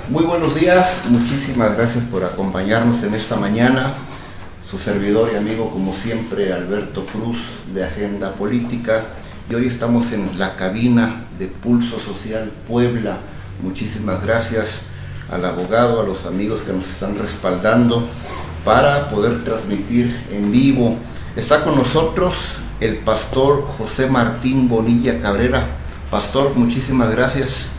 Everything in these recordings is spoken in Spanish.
Muy buenos días, muchísimas gracias por acompañarnos en esta mañana. Su servidor y amigo, como siempre, Alberto Cruz, de Agenda Política. Y hoy estamos en la cabina de Pulso Social Puebla. Muchísimas gracias al abogado, a los amigos que nos están respaldando para poder transmitir en vivo. Está con nosotros el pastor José Martín Bonilla Cabrera. Pastor, muchísimas gracias.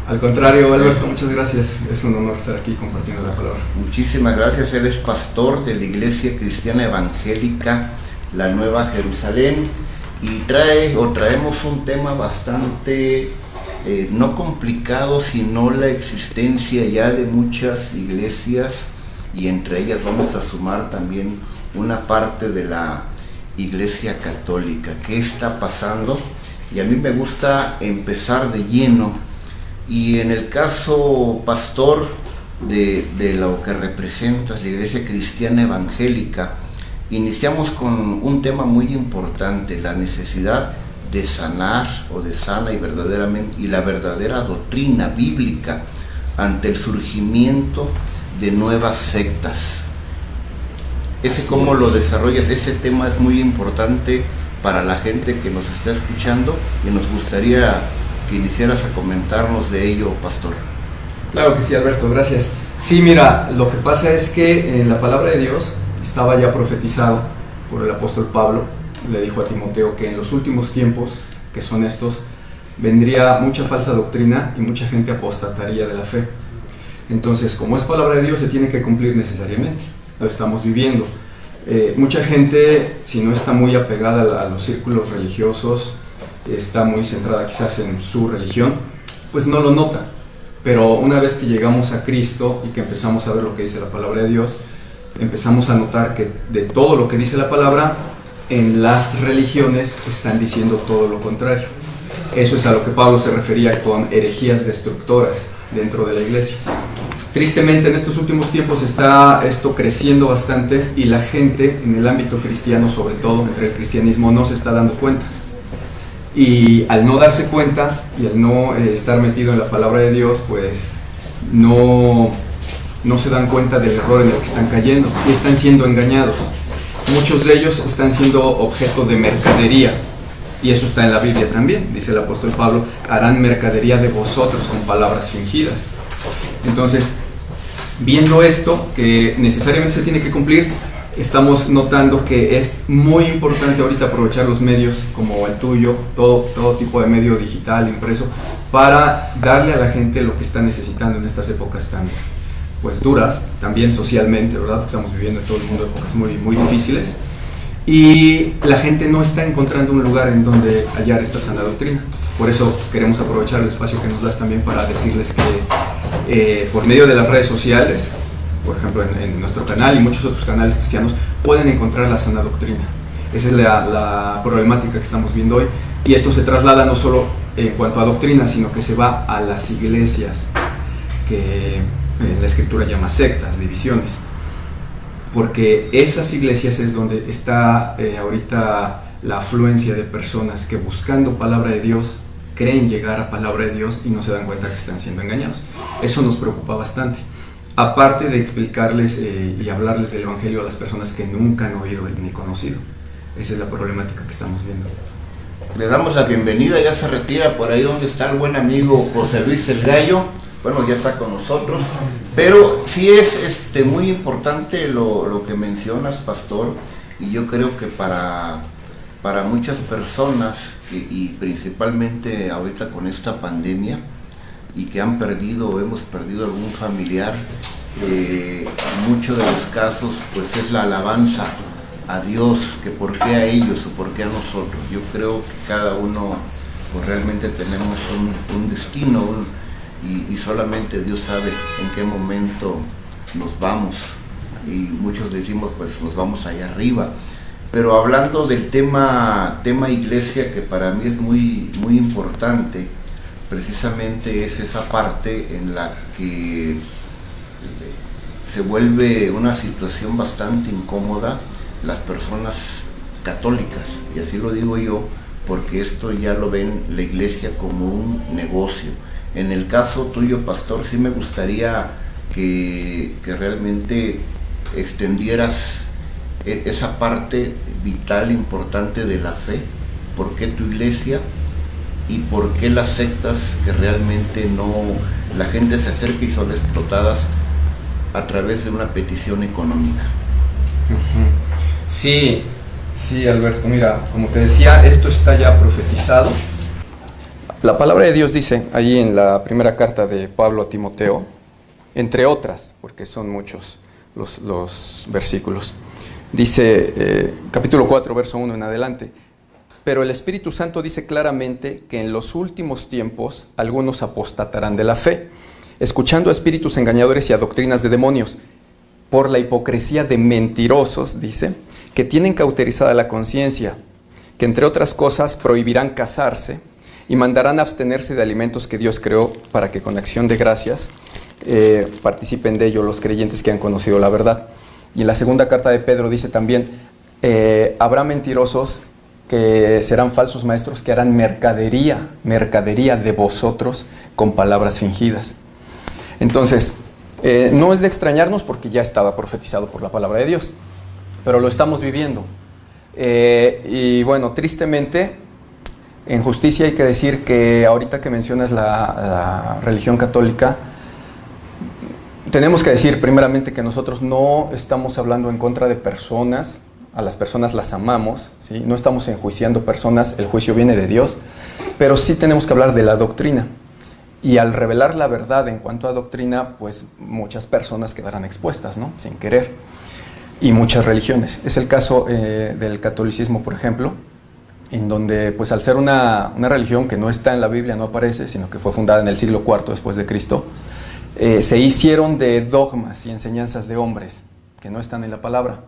Al contrario, Alberto, muchas gracias. Es un honor estar aquí compartiendo la palabra. Muchísimas gracias. Él es pastor de la Iglesia Cristiana Evangélica La Nueva Jerusalén y traemos un tema bastante no complicado, sino la existencia ya de muchas iglesias, y entre ellas vamos a sumar también una parte de la Iglesia Católica. ¿Qué está pasando? Y a mí me gusta empezar de lleno. Y en el caso, pastor, de lo que representa la Iglesia Cristiana Evangélica, iniciamos con un tema muy importante: la necesidad de sanar o de sana y la verdadera doctrina bíblica ante el surgimiento de nuevas sectas. ¿Cómo lo desarrollas? Ese tema es muy importante para la gente que nos está escuchando y nos gustaría que iniciaras a comentarnos de ello, pastor. Claro que sí, Alberto, gracias. Sí, mira, lo que pasa es que en la palabra de Dios estaba ya profetizado por el apóstol Pablo. Le dijo a Timoteo que en los últimos tiempos, que son estos, vendría mucha falsa doctrina y mucha gente apostataría de la fe. Entonces, como es palabra de Dios, se tiene que cumplir necesariamente. Lo estamos viviendo. Mucha gente, si no está muy apegada a los círculos religiosos, está muy centrada quizás en su religión, pues no lo nota. Pero una vez que llegamos a Cristo y que empezamos a ver lo que dice la palabra de Dios, empezamos a notar que de todo lo que dice la palabra, en las religiones están diciendo todo lo contrario. Eso es a lo que Pablo se refería con herejías destructoras dentro de la iglesia. Tristemente, en estos últimos tiempos está esto creciendo bastante, y la gente en el ámbito cristiano, sobre todo entre el cristianismo, no se está dando cuenta. Y al no darse cuenta y al no estar metido en la palabra de Dios, pues no se dan cuenta del error en el que están cayendo y están siendo engañados. Muchos de ellos están siendo objeto de mercadería, y eso está en la Biblia también. Dice el apóstol Pablo: harán mercadería de vosotros con palabras fingidas. Entonces, viendo esto, que necesariamente se tiene que cumplir, estamos notando que es muy importante ahorita aprovechar los medios como el tuyo, todo tipo de medio digital, impreso, para darle a la gente lo que está necesitando en estas épocas tan duras, también socialmente, ¿verdad? Porque estamos viviendo en todo el mundo épocas muy, muy difíciles, y la gente no está encontrando un lugar en donde hallar esta sana doctrina. Por eso queremos aprovechar el espacio que nos das también para decirles que por medio de las redes sociales, por ejemplo en nuestro canal y muchos otros canales cristianos, pueden encontrar la sana doctrina. Esa es la problemática que estamos viendo hoy, y esto se traslada no solo en cuanto a doctrina, sino que se va a las iglesias, que la escritura llama sectas, divisiones, porque esas iglesias es donde está ahorita la afluencia de personas que, buscando palabra de Dios, creen llegar a palabra de Dios y no se dan cuenta que están siendo engañados. Eso nos preocupa bastante, aparte de explicarles y hablarles del evangelio a las personas que nunca han oído ni conocido. Esa es la problemática que estamos viendo. Le damos la bienvenida. Ya se retira por ahí donde está el buen amigo José Luis el Gallo. Bueno, ya está con nosotros, pero sí es muy importante lo que mencionas, pastor, y yo creo que para muchas personas, y principalmente ahorita con esta pandemia, y que han perdido o hemos perdido algún familiar, muchos de los casos pues es la alabanza a Dios, que por qué a ellos o por qué a nosotros. Yo creo que cada uno pues realmente tenemos un destino, y solamente Dios sabe en qué momento nos vamos, y muchos decimos pues nos vamos allá arriba. Pero hablando del tema iglesia, que para mí es muy, muy importante, precisamente es esa parte en la que se vuelve una situación bastante incómoda las personas católicas, y así lo digo yo, porque esto ya lo ven la iglesia como un negocio. En el caso tuyo, pastor, sí me gustaría que realmente extendieras esa parte vital, importante de la fe. ¿Por qué tu iglesia? ¿Y por qué las sectas que realmente no, la gente se acerca y son explotadas a través de una petición económica? Sí, sí, Alberto, mira, como te decía, esto está ya profetizado. La palabra de Dios dice, ahí en la primera carta de Pablo a Timoteo, entre otras, porque son muchos los versículos, dice, capítulo 4, verso 1 en adelante, pero el Espíritu Santo dice claramente que en los últimos tiempos algunos apostatarán de la fe, escuchando a espíritus engañadores y a doctrinas de demonios, por la hipocresía de mentirosos, dice, que tienen cauterizada la conciencia, que entre otras cosas prohibirán casarse y mandarán abstenerse de alimentos que Dios creó para que con acción de gracias participen de ello los creyentes que han conocido la verdad. Y en la segunda carta de Pedro dice también, habrá mentirosos que serán falsos maestros que harán mercadería de vosotros con palabras fingidas. Entonces, no es de extrañarnos porque ya estaba profetizado por la palabra de Dios, pero lo estamos viviendo. Y bueno, tristemente, en justicia hay que decir que ahorita que mencionas la religión católica, tenemos que decir primeramente que nosotros no estamos hablando en contra de personas, a las personas las amamos, ¿sí? No estamos enjuiciando personas, el juicio viene de Dios, pero sí tenemos que hablar de la doctrina. Y al revelar la verdad en cuanto a doctrina, pues muchas personas quedarán expuestas, ¿no? Sin querer. Y muchas religiones. Es el caso del catolicismo, por ejemplo, en donde, pues al ser una religión que no está en la Biblia, no aparece, sino que fue fundada en el siglo IV después de Cristo, se hicieron de dogmas y enseñanzas de hombres que no están en la palabra.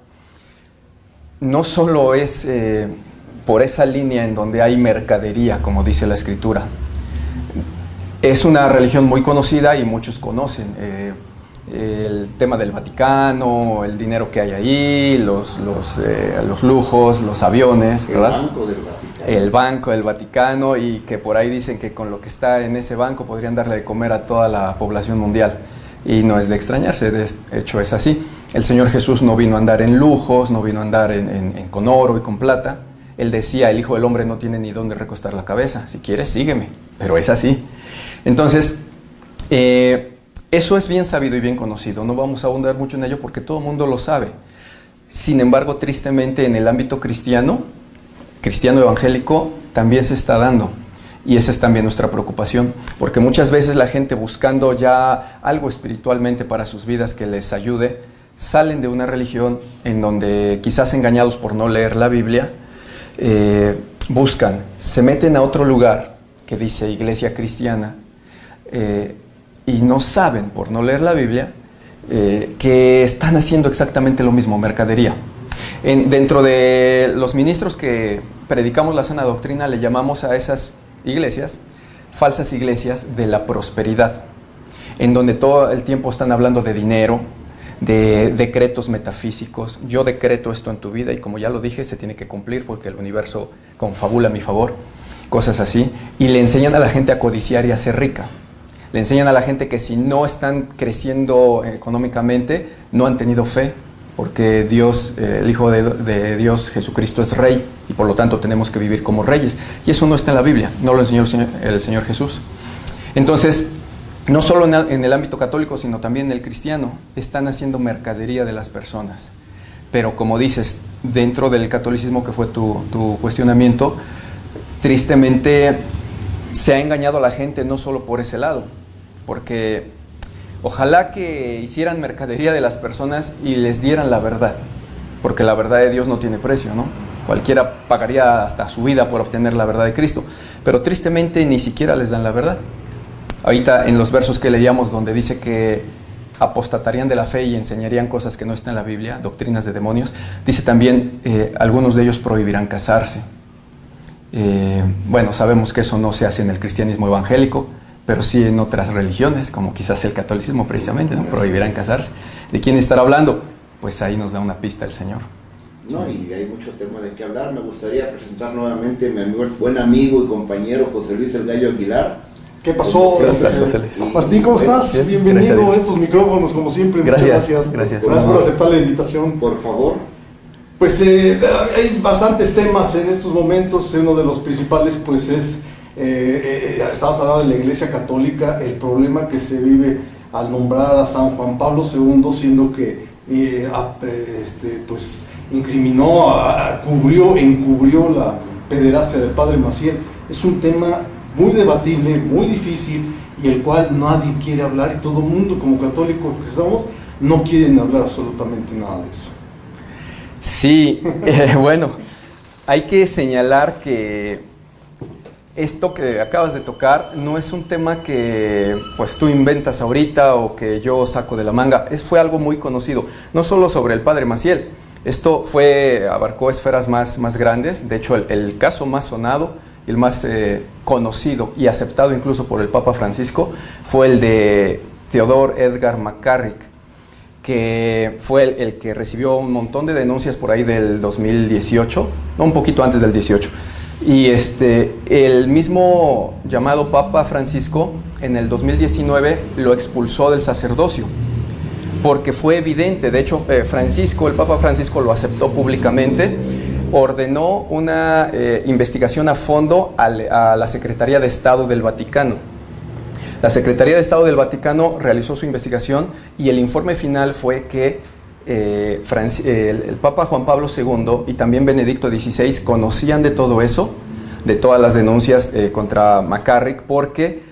No solo es por esa línea en donde hay mercadería, como dice la Escritura. Es una religión muy conocida y muchos conocen. El tema del Vaticano, el dinero que hay ahí, los lujos, los aviones, ¿verdad? El Banco del Vaticano. El Banco del Vaticano, y que por ahí dicen que con lo que está en ese banco podrían darle de comer a toda la población mundial. Y no es de extrañarse, de hecho es así. El Señor Jesús no vino a andar en lujos, no vino a andar con oro y con plata. Él decía, el Hijo del Hombre no tiene ni dónde recostar la cabeza. Si quieres, sígueme. Pero es así. Entonces, eso es bien sabido y bien conocido. No vamos a abundar mucho en ello porque todo el mundo lo sabe. Sin embargo, tristemente, en el ámbito cristiano evangélico, también se está dando. Y esa es también nuestra preocupación, porque muchas veces la gente buscando ya algo espiritualmente para sus vidas que les ayude, salen de una religión en donde quizás engañados por no leer la Biblia, se meten a otro lugar que dice iglesia cristiana, y no saben, por no leer la Biblia, que están haciendo exactamente lo mismo, mercadería. Dentro de los ministros que predicamos la sana doctrina, le llamamos a esas iglesias, falsas iglesias de la prosperidad, en donde todo el tiempo están hablando de dinero, de decretos metafísicos. Yo decreto esto en tu vida y como ya lo dije, se tiene que cumplir porque el universo confabula a mi favor, cosas así, y le enseñan a la gente a codiciar y a ser rica. Le enseñan a la gente que si no están creciendo económicamente, no han tenido fe, porque Dios, el Hijo de Dios, Jesucristo, es Rey, y por lo tanto tenemos que vivir como reyes. Y eso no está en la Biblia, no lo enseñó el Señor Jesús. Entonces, no solo en el ámbito católico, sino también en el cristiano, están haciendo mercadería de las personas. Pero como dices, dentro del catolicismo, que fue tu cuestionamiento, tristemente se ha engañado a la gente no solo por ese lado, porque ojalá que hicieran mercadería de las personas y les dieran la verdad, porque la verdad de Dios no tiene precio, ¿no? Cualquiera pagaría hasta su vida por obtener la verdad de Cristo, pero tristemente ni siquiera les dan la verdad. Ahorita en los versos que leíamos donde dice que apostatarían de la fe y enseñarían cosas que no están en la Biblia, doctrinas de demonios, dice también algunos de ellos prohibirán casarse. Bueno, sabemos que eso no se hace en el cristianismo evangélico, pero sí en otras religiones, como quizás el catolicismo precisamente, ¿no? Prohibirán casarse. ¿De quién estará hablando? Pues ahí nos da una pista el Señor. No, y hay mucho tema de qué hablar. Me gustaría presentar nuevamente a mi amigo, buen amigo y compañero José Luis El Gallo Aguilar, ¿Qué pasó? ¿Cómo estás, José Luis? Martín, ¿cómo estás? Bien, Bienvenido a estos micrófonos, como siempre. Gracias, Muchas gracias. Gracias por aceptar la invitación. Por favor. Pues hay bastantes temas en estos momentos. Uno de los principales, pues, es, estabas hablando de la Iglesia Católica, el problema que se vive al nombrar a San Juan Pablo II, siendo que, pues, encubrió la pederastia del padre Maciel. Es un tema muy debatible, muy difícil, y el cual nadie quiere hablar, y todo el mundo, como católicos que estamos, no quieren hablar absolutamente nada de eso. Sí, bueno, hay que señalar que esto que acabas de tocar no es un tema que pues tú inventas ahorita o que yo saco de la manga. Fue algo muy conocido, no solo sobre el padre Maciel. Esto abarcó esferas más grandes. De hecho, el caso más sonado y el más conocido y aceptado incluso por el Papa Francisco fue el de Theodore Edgar McCarrick, que fue el que recibió un montón de denuncias por ahí del 2018, no, un poquito antes del 18. Y el mismo llamado Papa Francisco en el 2019 lo expulsó del sacerdocio, porque fue evidente. De hecho, el Papa Francisco lo aceptó públicamente, ordenó una investigación a fondo a la Secretaría de Estado del Vaticano. La Secretaría de Estado del Vaticano realizó su investigación y el informe final fue que el Papa Juan Pablo II y también Benedicto XVI conocían de todo eso, de todas las denuncias contra McCarrick, porque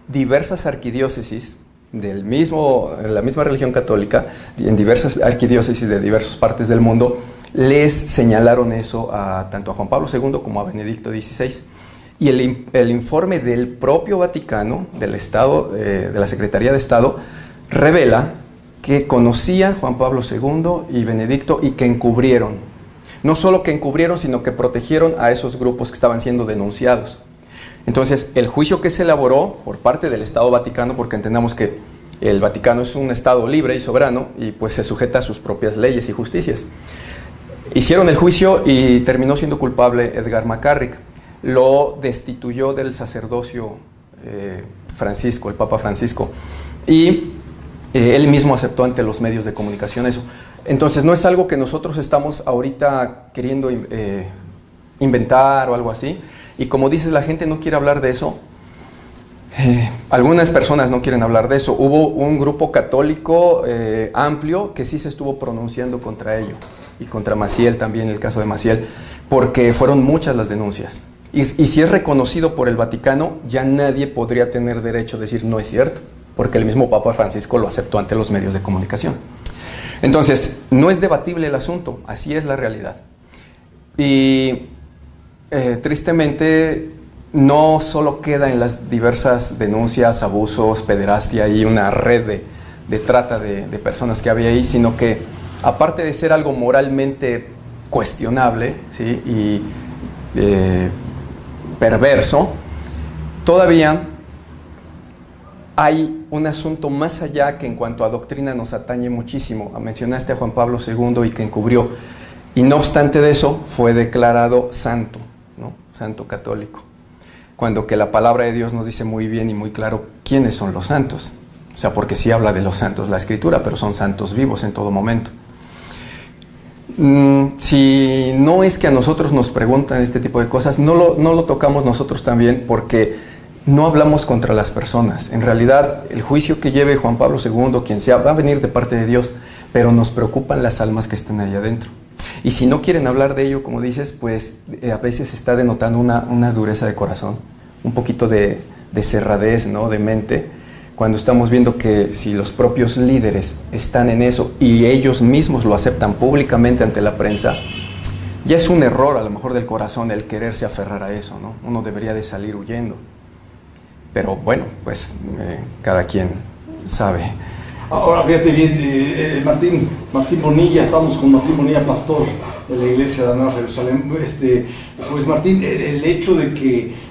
diversas arquidiócesis de la misma religión católica, en diversas arquidiócesis de diversas partes del mundo, les señalaron eso tanto a Juan Pablo II como a Benedicto XVI. Y el informe del propio Vaticano, del Estado, de la Secretaría de Estado, revela que conocía Juan Pablo II y Benedicto y que encubrieron. No solo que encubrieron, sino que protegieron a esos grupos que estaban siendo denunciados. Entonces, el juicio que se elaboró por parte del Estado Vaticano, porque entendamos que el Vaticano es un Estado libre y soberano y pues se sujeta a sus propias leyes y justicias. Hicieron el juicio y terminó siendo culpable Edgar McCarrick. Lo destituyó del sacerdocio Francisco, el Papa Francisco, y él mismo aceptó ante los medios de comunicación eso. Entonces no es algo que nosotros estamos ahorita queriendo inventar o algo así, y como dices, la gente no quiere hablar de eso. Algunas personas no quieren hablar de eso. Hubo un grupo católico amplio que sí se estuvo pronunciando contra ello, y contra Maciel también, el caso de Maciel, porque fueron muchas las denuncias. Y si es reconocido por el Vaticano, ya nadie podría tener derecho a decir no es cierto, porque el mismo Papa Francisco lo aceptó ante los medios de comunicación. Entonces, no es debatible el asunto, así es la realidad. Y tristemente, no solo queda en las diversas denuncias, abusos, pederastia y una red de trata de personas que había ahí, sino que, aparte de ser algo moralmente cuestionable, ¿sí? y perverso, todavía hay un asunto más allá que en cuanto a doctrina nos atañe muchísimo. Mencionaste a Juan Pablo II y que encubrió, y no obstante de eso fue declarado santo, ¿no? Santo católico, cuando que la palabra de Dios nos dice muy bien y muy claro quiénes son los santos. O sea, porque sí habla de los santos la Escritura, pero son santos vivos en todo momento. Si no es que a nosotros nos preguntan este tipo de cosas, no lo tocamos nosotros también, porque no hablamos contra las personas. En realidad, el juicio que lleve Juan Pablo II, quien sea, va a venir de parte de Dios, pero nos preocupan las almas que están ahí adentro. Y si no quieren hablar de ello, como dices, pues a veces está denotando una dureza de corazón, un poquito de cerradez, ¿no? De mente, cuando estamos viendo que si los propios líderes están en eso y ellos mismos lo aceptan públicamente ante la prensa, ya es un error a lo mejor del corazón el quererse aferrar a eso, ¿no? Uno debería de salir huyendo. Pero bueno, pues cada quien sabe. Ahora fíjate bien, Martín Bonilla, estamos con Martín Bonilla, pastor de la Iglesia de la Nueva Jerusalén. Pues Martín, el hecho de que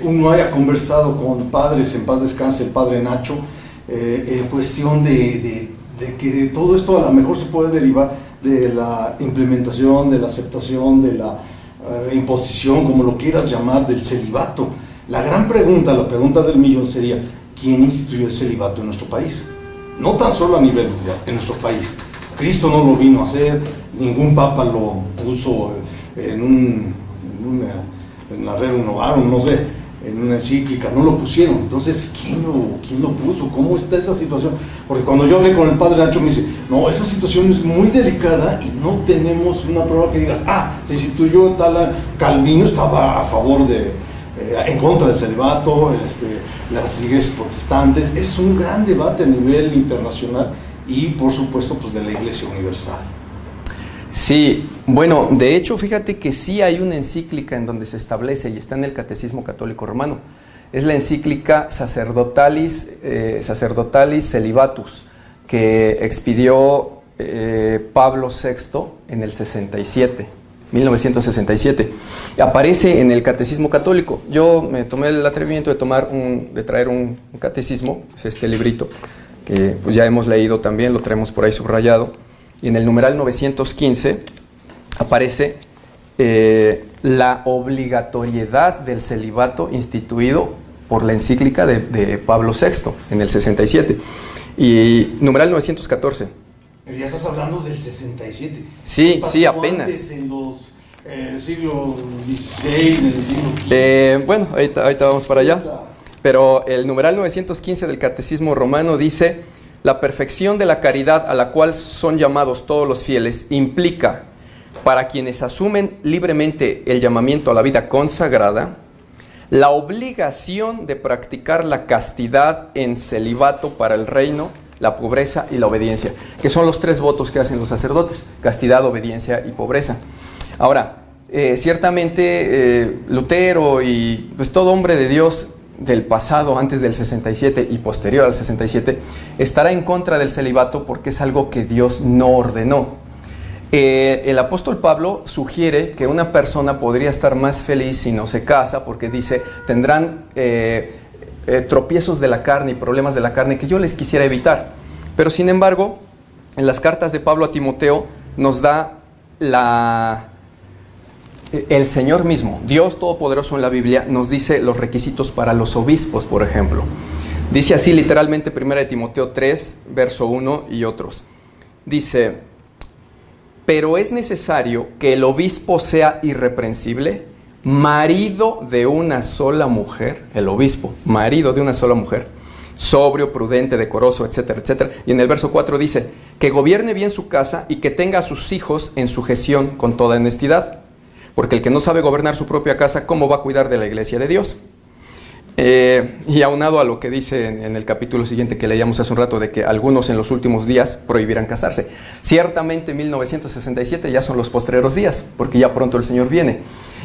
uno haya conversado con padres, en paz descanse el padre Nacho, en cuestión de que todo esto a lo mejor se puede derivar de la implementación, de la aceptación, de la imposición, como lo quieras llamar, del celibato. La gran pregunta, la pregunta del millón sería, ¿quién instituyó el celibato en nuestro país? No tan solo a nivel mundial, en nuestro país. Cristo no lo vino a hacer, ningún papa lo puso en la renovaron, no sé, en una encíclica, no lo pusieron. Entonces, ¿quién lo puso? ¿Cómo está esa situación? Porque cuando yo hablé con el padre Nacho me dice, no, esa situación es muy delicada y no tenemos una prueba que digas, se instituyó tal, Calvino estaba a favor en contra del celibato, las iglesias protestantes. Es un gran debate a nivel internacional y por supuesto pues de la Iglesia Universal. Sí, bueno, de hecho fíjate que sí hay una encíclica en donde se establece y está en el Catecismo Católico Romano. Es la encíclica Sacerdotalis Celibatus, que expidió Pablo VI en el 1967. Aparece en el Catecismo Católico. Yo me tomé el atrevimiento de traer un catecismo, es este librito, que pues ya hemos leído también, lo traemos por ahí subrayado, y en el numeral 915 aparece la obligatoriedad del celibato instituido por la encíclica de Pablo VI en el 67. Y numeral 914. Pero ya estás hablando del 67. Sí, sí, apenas. Antes, en el siglo XVI, en el siglo XV. Bueno, ahorita vamos para allá. Pero el numeral 915 del Catecismo Romano dice: la perfección de la caridad a la cual son llamados todos los fieles implica, para quienes asumen libremente el llamamiento a la vida consagrada, la obligación de practicar la castidad en celibato para el reino, la pobreza y la obediencia, que son los 3 votos que hacen los sacerdotes: castidad, obediencia y pobreza. Ahora, ciertamente Lutero y pues todo hombre de Dios del pasado, antes del 67 y posterior al 67, estará en contra del celibato porque es algo que Dios no ordenó. El apóstol Pablo sugiere que una persona podría estar más feliz si no se casa, porque dice, tendrán tropiezos de la carne y problemas de la carne que yo les quisiera evitar. Pero sin embargo, en las cartas de Pablo a Timoteo nos da el Señor mismo, Dios Todopoderoso en la Biblia, nos dice los requisitos para los obispos, por ejemplo. Dice así literalmente 1 Timoteo 3, verso 1 y otros. Dice: pero es necesario que el obispo sea irreprensible, marido de una sola mujer, el obispo, marido de una sola mujer, sobrio, prudente, decoroso, etcétera, etcétera. Y en el verso 4 dice, que gobierne bien su casa y que tenga a sus hijos en sujeción con toda honestidad. Porque el que no sabe gobernar su propia casa, ¿cómo va a cuidar de la iglesia de Dios? Y aunado a lo que dice en el capítulo siguiente que leíamos hace un rato, de que algunos en los últimos días prohibirán casarse. Ciertamente 1967 ya son los postreros días, porque ya pronto el Señor viene.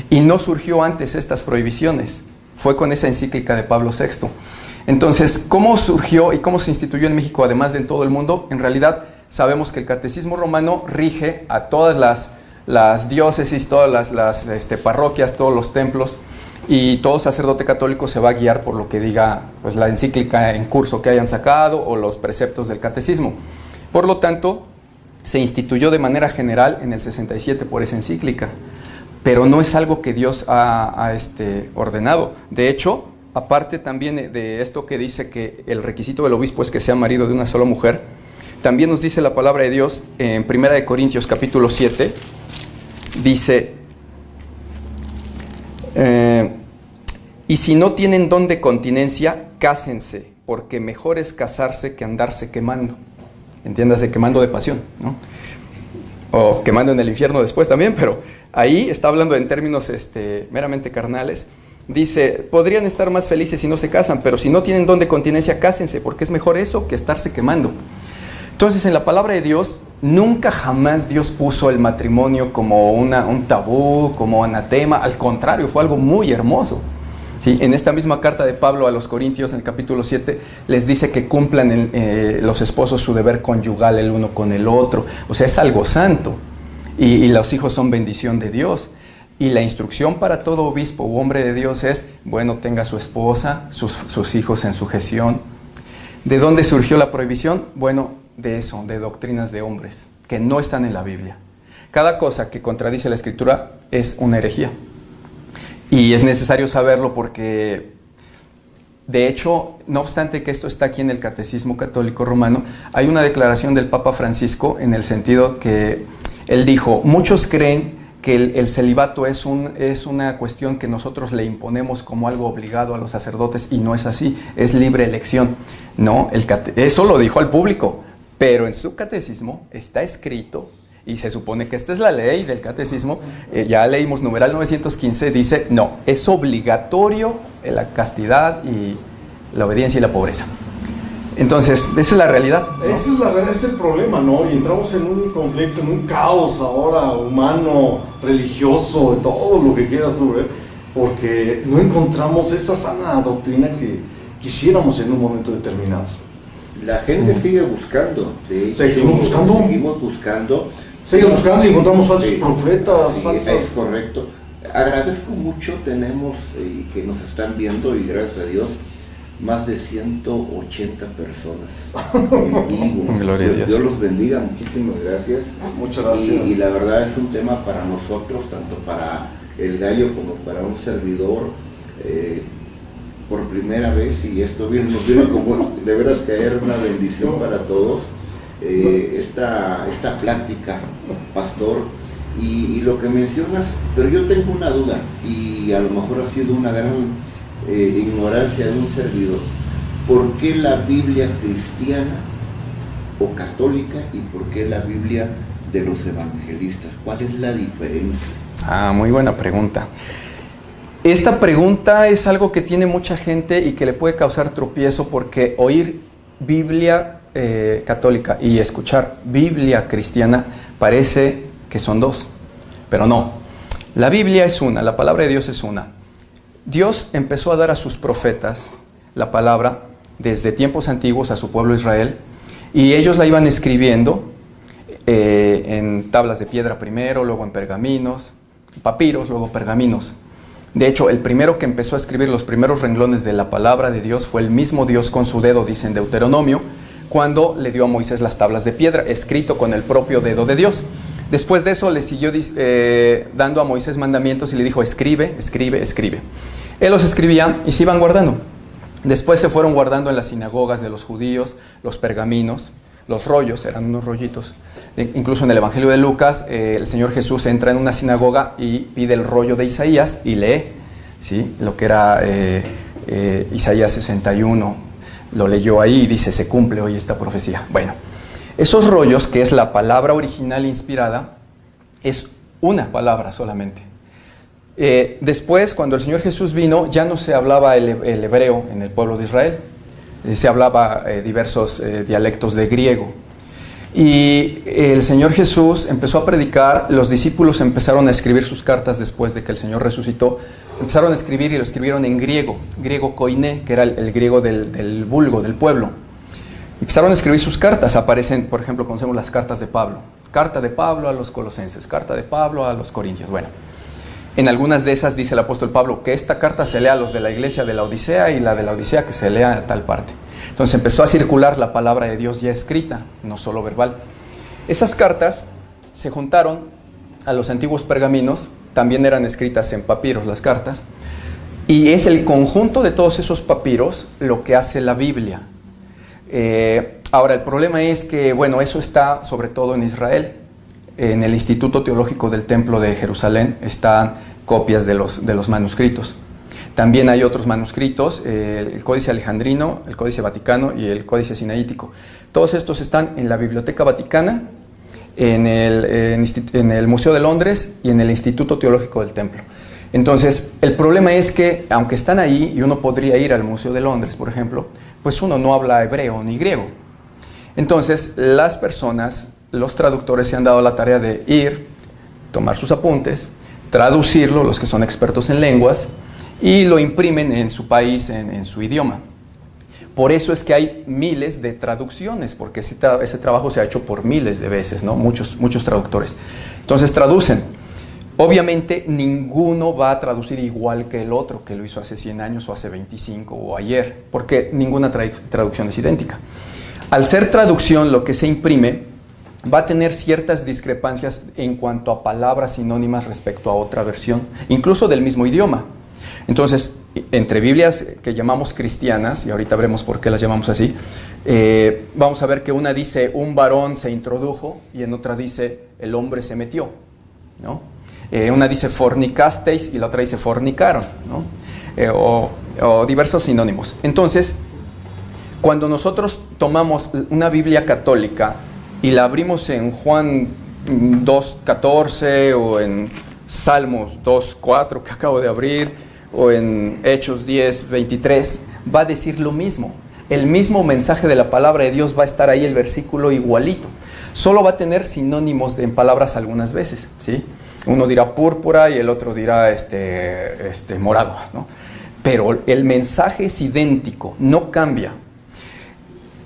Y no surgió antes estas prohibiciones, fue con esa encíclica de Pablo VI. Entonces, ¿cómo surgió y cómo se instituyó en México, además de en todo el mundo? En realidad sabemos que el Catecismo Romano rige a todas las diócesis, todas las parroquias, todos los templos, y todo sacerdote católico se va a guiar por lo que diga pues, la encíclica en curso que hayan sacado o los preceptos del catecismo. Por lo tanto, se instituyó de manera general en el 67 por esa encíclica, pero no es algo que Dios ha ordenado. De hecho, aparte también de esto que dice que el requisito del obispo es que sea marido de una sola mujer, también nos dice la palabra de Dios en 1 Corintios capítulo 7, dice... y si no tienen don de continencia, cásense, porque mejor es casarse que andarse quemando. Entiéndase, quemando de pasión, ¿no? O quemando en el infierno después también, pero ahí está hablando en términos meramente carnales. Dice, podrían estar más felices si no se casan, pero si no tienen don de continencia, cásense, porque es mejor eso que estarse quemando. Entonces, en la palabra de Dios, nunca jamás Dios puso el matrimonio como un tabú, como anatema. Al contrario, fue algo muy hermoso. ¿Sí? En esta misma carta de Pablo a los Corintios, en el capítulo 7, les dice que cumplan los esposos su deber conyugal el uno con el otro. O sea, es algo santo. Y los hijos son bendición de Dios. Y la instrucción para todo obispo u hombre de Dios es, bueno, tenga su esposa, sus hijos en sujeción. ¿De dónde surgió la prohibición? Bueno, de eso, de doctrinas de hombres que no están en la Biblia. Cada cosa que contradice la Escritura es una herejía. Y es necesario saberlo porque, de hecho, no obstante que esto está aquí en el Catecismo Católico Romano, hay una declaración del Papa Francisco en el sentido que él dijo: muchos creen que el celibato es una cuestión que nosotros le imponemos como algo obligado a los sacerdotes, y no es así, es libre elección. No, eso lo dijo al público, pero en su catecismo está escrito, y se supone que esta es la ley del catecismo, ya leímos numeral 915, dice, no, es obligatorio la castidad y la obediencia y la pobreza. Entonces, esa es la realidad, ¿no? Esa es la realidad, es el problema, ¿no? Y entramos en un conflicto, en un caos ahora humano, religioso, de todo lo que quieras tú ver, porque no encontramos esa sana doctrina que quisiéramos en un momento determinado. La gente sigue buscando. Seguimos buscando. Seguimos buscando y encontramos falsos profetas. Sí, es correcto. Agradezco mucho, tenemos que nos están viendo, y gracias a Dios, más de 180 personas en vivo. Gloria a Dios. Dios los bendiga, muchísimas gracias. Muchas gracias. Y la verdad es un tema para nosotros, tanto para el Gallo como para un servidor, por primera vez, y esto nos viene como de veras caer una bendición para todos, esta plática, pastor, y lo que mencionas, pero yo tengo una duda, y a lo mejor ha sido una gran ignorancia de un servidor. ¿Por qué la Biblia cristiana o católica y por qué la Biblia de los evangelistas? ¿Cuál es la diferencia? Muy buena pregunta. Esta pregunta es algo que tiene mucha gente y que le puede causar tropiezo, porque oír Biblia católica y escuchar Biblia cristiana parece que son dos, pero no. La Biblia es una, la palabra de Dios es una. Dios empezó a dar a sus profetas la palabra desde tiempos antiguos a su pueblo Israel, y ellos la iban escribiendo en tablas de piedra primero, luego en pergaminos, papiros, luego pergaminos. De hecho, el primero que empezó a escribir los primeros renglones de la palabra de Dios fue el mismo Dios con su dedo, dice en Deuteronomio, cuando le dio a Moisés las tablas de piedra, escrito con el propio dedo de Dios. Después de eso le siguió dando a Moisés mandamientos y le dijo: escribe, escribe, escribe. Él los escribía y se iban guardando. Después se fueron guardando en las sinagogas de los judíos los pergaminos, los rollos, eran unos rollitos. Incluso en el Evangelio de Lucas, el Señor Jesús entra en una sinagoga y pide el rollo de Isaías y lee, ¿sí?, lo que era Isaías 61. Lo leyó ahí y dice: se cumple hoy esta profecía. Bueno, esos rollos, que es la palabra original inspirada, es una palabra solamente. Después, cuando el Señor Jesús vino, ya no se hablaba el hebreo en el pueblo de Israel, se hablaba diversos dialectos de griego. Y el Señor Jesús empezó a predicar, los discípulos empezaron a escribir sus cartas después de que el Señor resucitó, empezaron a escribir y lo escribieron en griego koiné, que era el griego del vulgo, del pueblo. Empezaron a escribir sus cartas, aparecen, por ejemplo, conocemos las cartas de Pablo, carta de Pablo a los colosenses, carta de Pablo a los corintios. Bueno, en algunas de esas dice el apóstol Pablo que esta carta se lea a los de la iglesia de la Odisea, y la de la Odisea que se lea a tal parte. Entonces empezó a circular la palabra de Dios ya escrita, no solo verbal. Esas cartas se juntaron a los antiguos pergaminos, también eran escritas en papiros las cartas, y es el conjunto de todos esos papiros lo que hace la Biblia. Ahora, el problema es que, bueno, eso está sobre todo en Israel. En el Instituto Teológico del Templo de Jerusalén están copias de los manuscritos. También hay otros manuscritos, el Códice Alejandrino, el Códice Vaticano y el Códice Sinaítico. Todos estos están en la Biblioteca Vaticana, en el Museo de Londres y en el Instituto Teológico del Templo. Entonces, el problema es que, aunque están ahí, y uno podría ir al Museo de Londres, por ejemplo, pues uno no habla hebreo ni griego. Entonces, las personas, los traductores, se han dado la tarea de ir, tomar sus apuntes, traducirlo, los que son expertos en lenguas, y lo imprimen en su país, en su idioma. Por eso es que hay miles de traducciones, porque ese trabajo se ha hecho por miles de veces, ¿no? Muchos traductores. Entonces traducen. Obviamente ninguno va a traducir igual que el otro, que lo hizo hace 100 años o hace 25 o ayer, porque ninguna traducción es idéntica. Al ser traducción, lo que se imprime va a tener ciertas discrepancias en cuanto a palabras sinónimas respecto a otra versión, incluso del mismo idioma. Entonces, entre Biblias que llamamos cristianas, y ahorita veremos por qué las llamamos así, vamos a ver que una dice un varón se introdujo y en otra dice el hombre se metió, ¿no? Una dice fornicasteis y la otra dice fornicaron, ¿no? O diversos sinónimos. Entonces, cuando nosotros tomamos una Biblia católica y la abrimos en Juan 2.14 o en Salmos 2.4 que acabo de abrir o en Hechos 10.23, va a decir lo mismo. El mismo mensaje de la palabra de Dios va a estar ahí, el versículo igualito. Solo va a tener sinónimos en palabras algunas veces, ¿sí? Uno dirá púrpura y el otro dirá morado, ¿no? Pero el mensaje es idéntico, no cambia.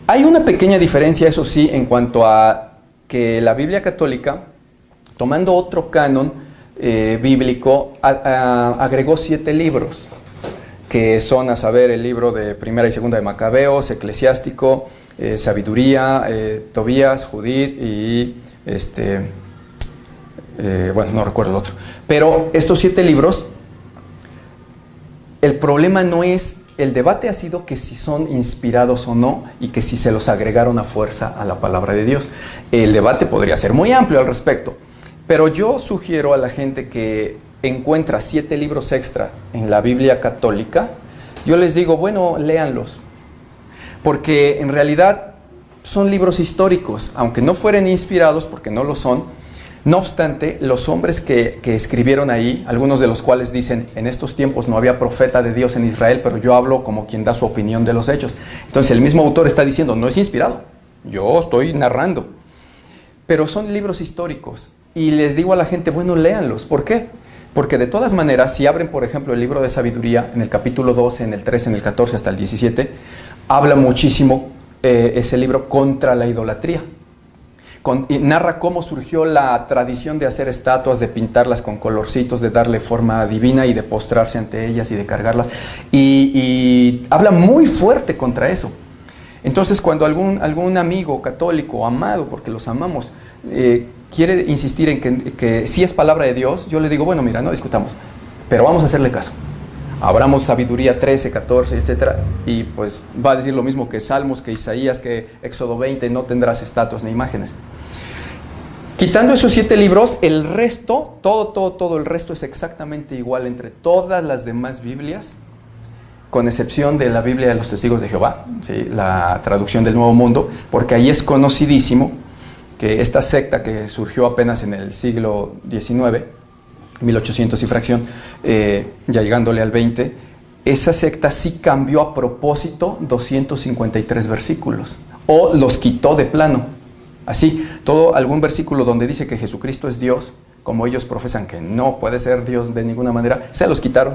Hay una pequeña diferencia, eso sí, en cuanto a que la Biblia católica, tomando otro canon bíblico, agregó 7 libros, que son, a saber, el libro de Primera y Segunda de Macabeos, Eclesiástico, Sabiduría, Tobías, Judith y no recuerdo el otro. Pero estos 7 libros, el problema no es, el debate ha sido que si son inspirados o no y que si se los agregaron a fuerza a la palabra de Dios. El debate podría ser muy amplio al respecto, pero yo sugiero a la gente que encuentra 7 libros extra en la Biblia católica, yo les digo, bueno, léanlos, porque en realidad son libros históricos, aunque no fueran inspirados, porque no lo son. No obstante, los hombres que escribieron ahí, algunos de los cuales dicen, en estos tiempos no había profeta de Dios en Israel, pero yo hablo como quien da su opinión de los hechos. Entonces el mismo autor está diciendo, no es inspirado, yo estoy narrando. Pero son libros históricos. Y les digo a la gente, bueno, léanlos. ¿Por qué? Porque de todas maneras, si abren, por ejemplo, el libro de Sabiduría, en el capítulo 12, en el 13, en el 14 hasta el 17, habla muchísimo ese libro contra la idolatría. Y narra cómo surgió la tradición de hacer estatuas, de pintarlas con colorcitos, de darle forma divina y de postrarse ante ellas y de cargarlas. Y habla muy fuerte contra eso. Entonces, cuando algún amigo católico, amado, porque los amamos, quiere insistir en que sí es palabra de Dios, yo le digo, bueno, mira, no discutamos, pero vamos a hacerle caso. Abramos Sabiduría 13, 14, etcétera, y pues va a decir lo mismo que Salmos, que Isaías, que Éxodo 20, no tendrás estatuas ni imágenes. Quitando esos 7 libros, el resto, todo el resto es exactamente igual entre todas las demás Biblias, con excepción de la Biblia de los Testigos de Jehová, ¿sí? La traducción del Nuevo Mundo, porque ahí es conocidísimo que esta secta que surgió apenas en el siglo XIX, 1800 y fracción, ya llegándole al 20, esa secta sí cambió a propósito 253 versículos, o los quitó de plano. Así, algún versículo donde dice que Jesucristo es Dios, como ellos profesan que no puede ser Dios de ninguna manera, se los quitaron.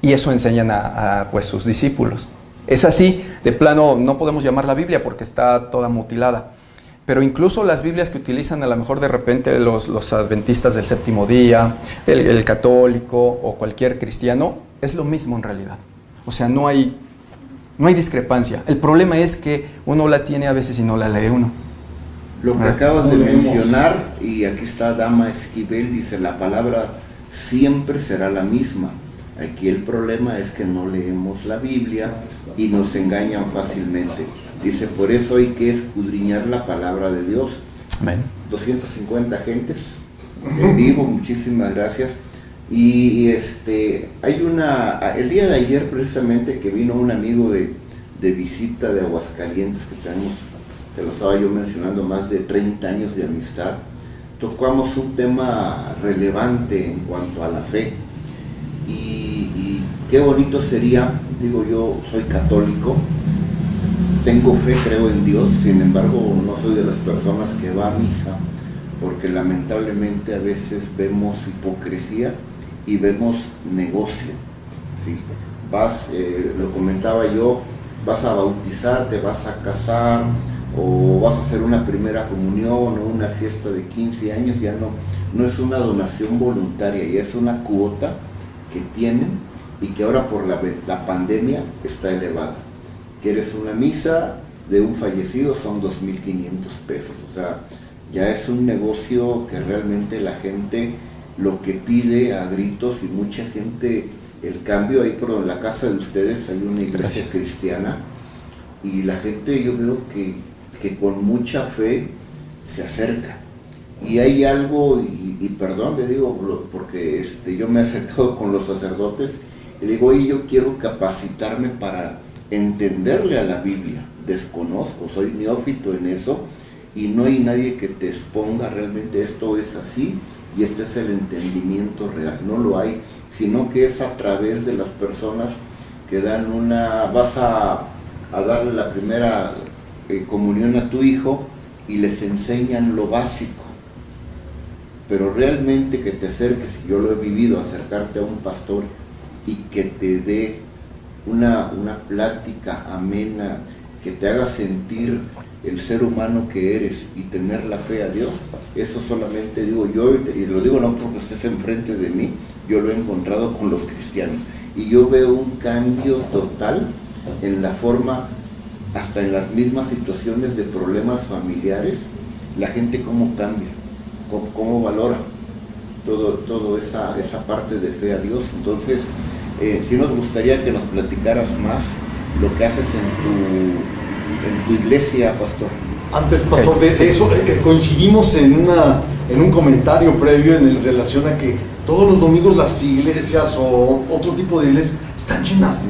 Y eso enseñan a sus discípulos. Es así, de plano no podemos llamar la Biblia porque está toda mutilada. Pero incluso las Biblias que utilizan a lo mejor de repente los adventistas del séptimo día, el católico o cualquier cristiano, es lo mismo en realidad. O sea, no hay discrepancia. El problema es que uno la tiene a veces y no la lee uno. Lo que acabas de mencionar, y aquí está Dama Esquivel, dice, la palabra siempre será la misma. Aquí el problema es que no leemos la Biblia y nos engañan fácilmente. Dice, por eso hay que escudriñar la palabra de Dios. Amén. 250 gentes en vivo, muchísimas gracias. Y hay el día de ayer precisamente que vino un amigo de visita de Aguascalientes, que tenemos, te lo estaba yo mencionando, más de 30 años de amistad. Tocamos un tema relevante en cuanto a la fe. Y qué bonito sería, digo, yo soy católico, tengo fe, creo en Dios, sin embargo no soy de las personas que va a misa, porque lamentablemente a veces vemos hipocresía y vemos negocio, ¿sí? Lo comentaba yo, vas a bautizar, te vas a casar, o vas a hacer una primera comunión o una fiesta de 15 años, ya no es una donación voluntaria, ya es una cuota que tienen y que ahora por la pandemia está elevada. Quieres una misa de un fallecido, son 2.500 pesos, o sea, ya es un negocio que realmente la gente lo que pide a gritos, y mucha gente el cambio. Ahí por la casa de ustedes hay una iglesia cristiana y la gente, yo veo que con mucha fe se acerca. Y hay algo, y perdón, le digo, porque yo me he acercado con los sacerdotes y le digo, oye, yo quiero capacitarme para entenderle a la Biblia. Desconozco, soy neófito en eso y no hay nadie que te exponga realmente esto es así y este es el entendimiento real. No lo hay, sino que es a través de las personas que dan vas a darle la primera comunión a tu hijo y les enseñan lo básico. Pero realmente que te acerques, yo lo he vivido, acercarte a un pastor y que te dé una plática amena, que te haga sentir el ser humano que eres y tener la fe a Dios, eso solamente digo yo, y lo digo no porque estés enfrente de mí, yo lo he encontrado con los cristianos. Y yo veo un cambio total en la forma, hasta en las mismas situaciones de problemas familiares, la gente cómo cambia. Cómo valora toda esa parte de fe a Dios. Entonces, sí nos gustaría que nos platicaras más lo que haces en tu iglesia, pastor. Antes, pastor, de eso coincidimos en un comentario previo en relación a que todos los domingos las iglesias o otro tipo de iglesias están llenas.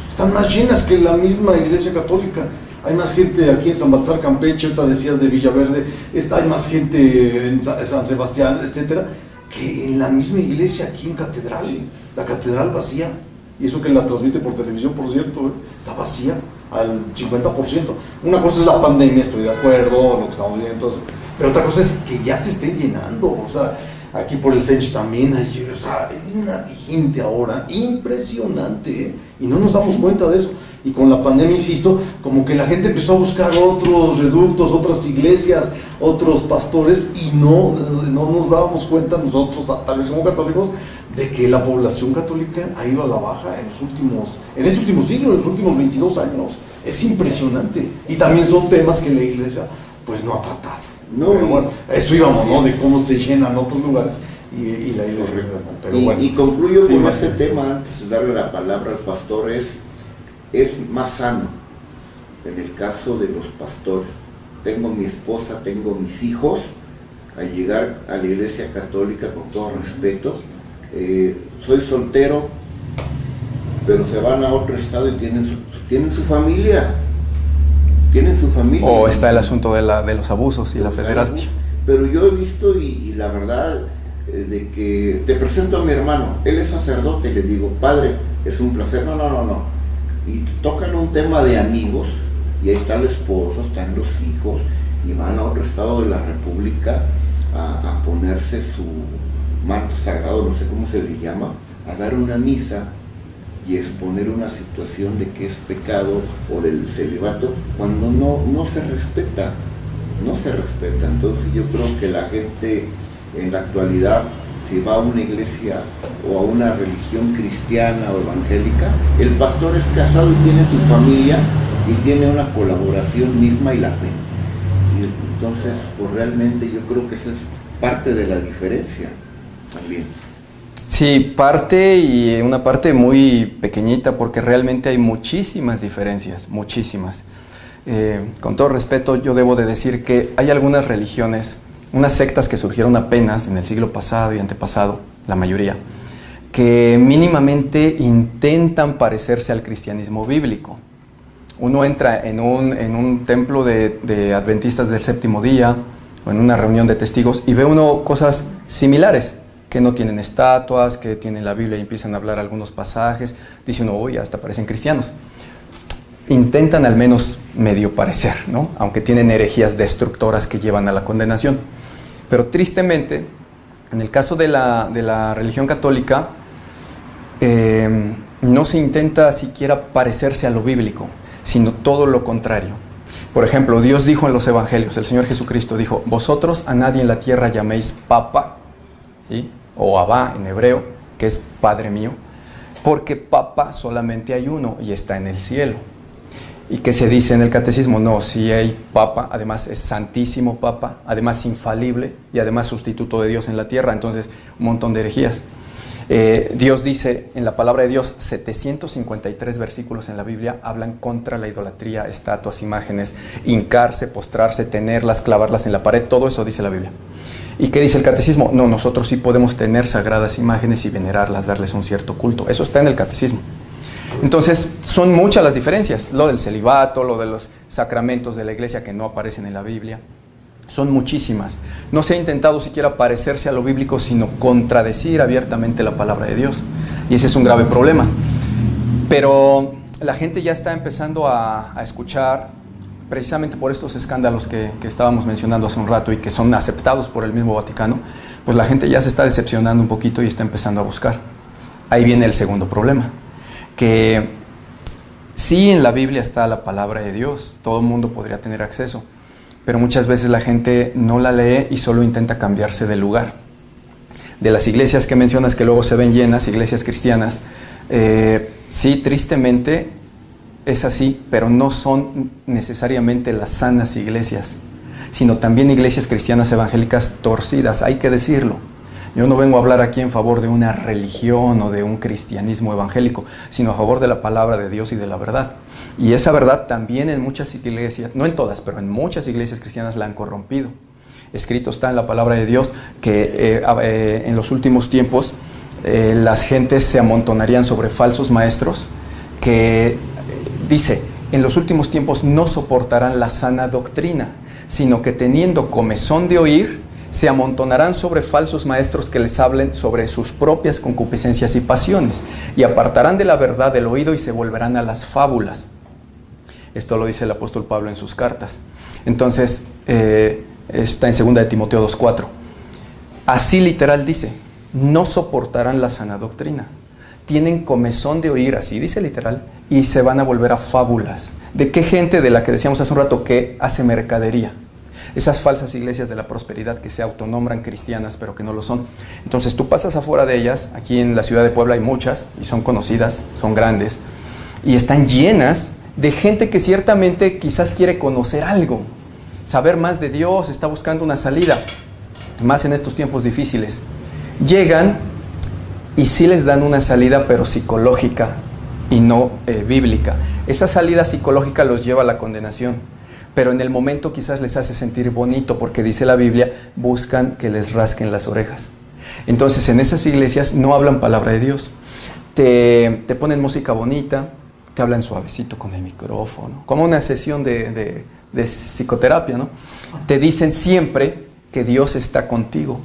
Están más llenas que la misma iglesia católica. Hay más gente aquí en San Baltasar, Campeche, ahorita decías de Villaverde, hay más gente en San Sebastián, etcétera, que en la misma iglesia aquí en Catedral. Sí. La catedral vacía, y eso que la transmite por televisión, por cierto, está vacía al 50%. Una cosa es la pandemia, estoy de acuerdo, lo que estamos viendo, entonces, pero otra cosa es que ya se estén llenando, o sea, aquí por el Sench también hay una gente ahora impresionante, y no nos damos cuenta de eso. Y con la pandemia, insisto, como que la gente empezó a buscar otros reductos, otras iglesias, otros pastores, y no nos dábamos cuenta nosotros, tal vez como católicos, de que la población católica ha ido a la baja en ese último siglo, en los últimos 22 años. Es impresionante. Y también son temas que la iglesia pues no ha tratado. No, pero bueno, eso íbamos, ¿no? De cómo se llenan otros lugares y la iglesia. Pero bueno. Y concluyo con ese tema antes de darle la palabra al pastor, es más sano en el caso de los pastores. Tengo mi esposa, tengo mis hijos, a llegar a la iglesia católica con todo respeto. Soy soltero, pero se van a otro estado y tienen su familia. Tienen su familia. O está el asunto de los abusos y la pederastia. Pero yo he visto y la verdad de que te presento a mi hermano, él es sacerdote, y le digo, padre, es un placer. No. Y tocan un tema de amigos, y ahí está el esposo, están los hijos, y van a otro estado de la república a ponerse su manto sagrado, no sé cómo se le llama, a dar una misa y exponer una situación de que es pecado o del celibato, cuando no se respeta. Entonces yo creo que la gente en la actualidad, si va a una iglesia o a una religión cristiana o evangélica, el pastor es casado y tiene su familia y tiene una colaboración misma y la fe. Y entonces, pues realmente yo creo que esa es parte de la diferencia también. Sí, parte, y una parte muy pequeñita, porque realmente hay muchísimas diferencias, muchísimas. Con todo respeto, yo debo de decir que hay algunas religiones, unas sectas que surgieron apenas en el siglo pasado y antepasado, la mayoría, que mínimamente intentan parecerse al cristianismo bíblico. Uno entra en un templo de adventistas del séptimo día o en una reunión de testigos y ve uno cosas similares, que no tienen estatuas, que tienen la Biblia y empiezan a hablar algunos pasajes. Dice uno, uy, hasta parecen cristianos. Intentan al menos medio parecer, ¿no? Aunque tienen herejías destructoras que llevan a la condenación. Pero tristemente, en el caso de la religión católica, no se intenta siquiera parecerse a lo bíblico, sino todo lo contrario. Por ejemplo, Dios dijo en los evangelios, el Señor Jesucristo dijo, vosotros a nadie en la tierra llaméis Papa, ¿sí? O Abba en hebreo, que es Padre mío, porque Papa solamente hay uno y está en el cielo. ¿Y qué se dice en el catecismo? No, si hay Papa, además es Santísimo Papa, además infalible y además sustituto de Dios en la tierra, entonces un montón de herejías. Dios dice, en la palabra de Dios, 753 versículos en la Biblia hablan contra la idolatría, estatuas, imágenes, hincarse, postrarse, tenerlas, clavarlas en la pared, todo eso dice la Biblia. ¿Y qué dice el catecismo? No, nosotros sí podemos tener sagradas imágenes y venerarlas, darles un cierto culto. Eso está en el catecismo. Entonces, son muchas las diferencias. Lo del celibato, lo de los sacramentos de la iglesia que no aparecen en la Biblia. Son muchísimas. No se ha intentado siquiera parecerse a lo bíblico, sino contradecir abiertamente la palabra de Dios. Y ese es un grave problema. Pero la gente ya está empezando a escuchar, precisamente por estos escándalos que estábamos mencionando hace un rato y que son aceptados por el mismo Vaticano, pues la gente ya se está decepcionando un poquito y está empezando a buscar. Ahí viene el segundo problema, que sí, en la Biblia está la palabra de Dios, todo el mundo podría tener acceso, pero muchas veces la gente no la lee y solo intenta cambiarse de lugar. De las iglesias que mencionas que luego se ven llenas, iglesias cristianas, sí, tristemente es así, pero no son necesariamente las sanas iglesias, sino también iglesias cristianas evangélicas torcidas, hay que decirlo. Yo no vengo a hablar aquí en favor de una religión o de un cristianismo evangélico, sino a favor de la palabra de Dios y de la verdad. Y esa verdad también en muchas iglesias, no en todas, pero en muchas iglesias cristianas la han corrompido. Escrito está en la palabra de Dios que en los últimos tiempos las gentes se amontonarían sobre falsos maestros que, dice, en los últimos tiempos no soportarán la sana doctrina, sino que teniendo comezón de oír, se amontonarán sobre falsos maestros que les hablen sobre sus propias concupiscencias y pasiones, y apartarán de la verdad del oído y se volverán a las fábulas. Esto lo dice el apóstol Pablo en sus cartas. Entonces, está en 2 de Timoteo 2:4. Así literal dice, no soportarán la sana doctrina. Tienen comezón de oír, así dice literal, y se van a volver a fábulas. ¿De qué gente? De la que decíamos hace un rato, que hace mercadería. Esas falsas iglesias de la prosperidad que se autonombran cristianas, pero que no lo son. Entonces tú pasas afuera de ellas, aquí en la ciudad de Puebla hay muchas, y son conocidas, son grandes, y están llenas de gente que ciertamente quizás quiere conocer algo, saber más de Dios, está buscando una salida, más en estos tiempos difíciles. Llegan y sí les dan una salida, pero psicológica y no bíblica. Esa salida psicológica los lleva a la condenación, pero en el momento quizás les hace sentir bonito, porque dice la Biblia, buscan que les rasquen las orejas. Entonces en esas iglesias no hablan palabra de Dios, te ponen música bonita, te hablan suavecito con el micrófono, como una sesión de psicoterapia, ¿no? Te dicen siempre que Dios está contigo,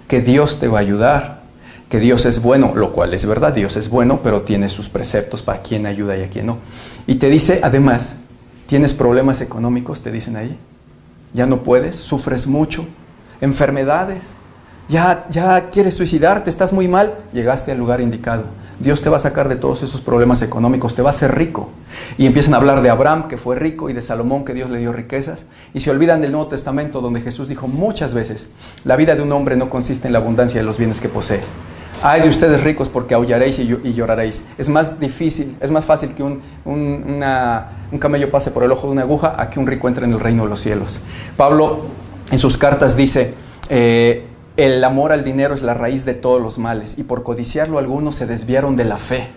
que Dios te va a ayudar, que Dios es bueno, lo cual es verdad, Dios es bueno, pero tiene sus preceptos para quien ayuda y a quien no. Y te dice, además, ¿tienes problemas económicos? Te dicen ahí. Ya no puedes, sufres mucho, enfermedades, ya quieres suicidarte, estás muy mal, llegaste al lugar indicado. Dios te va a sacar de todos esos problemas económicos, te va a hacer rico. Y empiezan a hablar de Abraham, que fue rico, y de Salomón, que Dios le dio riquezas, y se olvidan del Nuevo Testamento, donde Jesús dijo muchas veces, la vida de un hombre no consiste en la abundancia de los bienes que posee. Ay de ustedes ricos, porque aullaréis y lloraréis. Es más fácil que un camello pase por el ojo de una aguja a que un rico entre en el reino de los cielos. Pablo en sus cartas dice, el amor al dinero es la raíz de todos los males, y por codiciarlo algunos se desviaron de la fe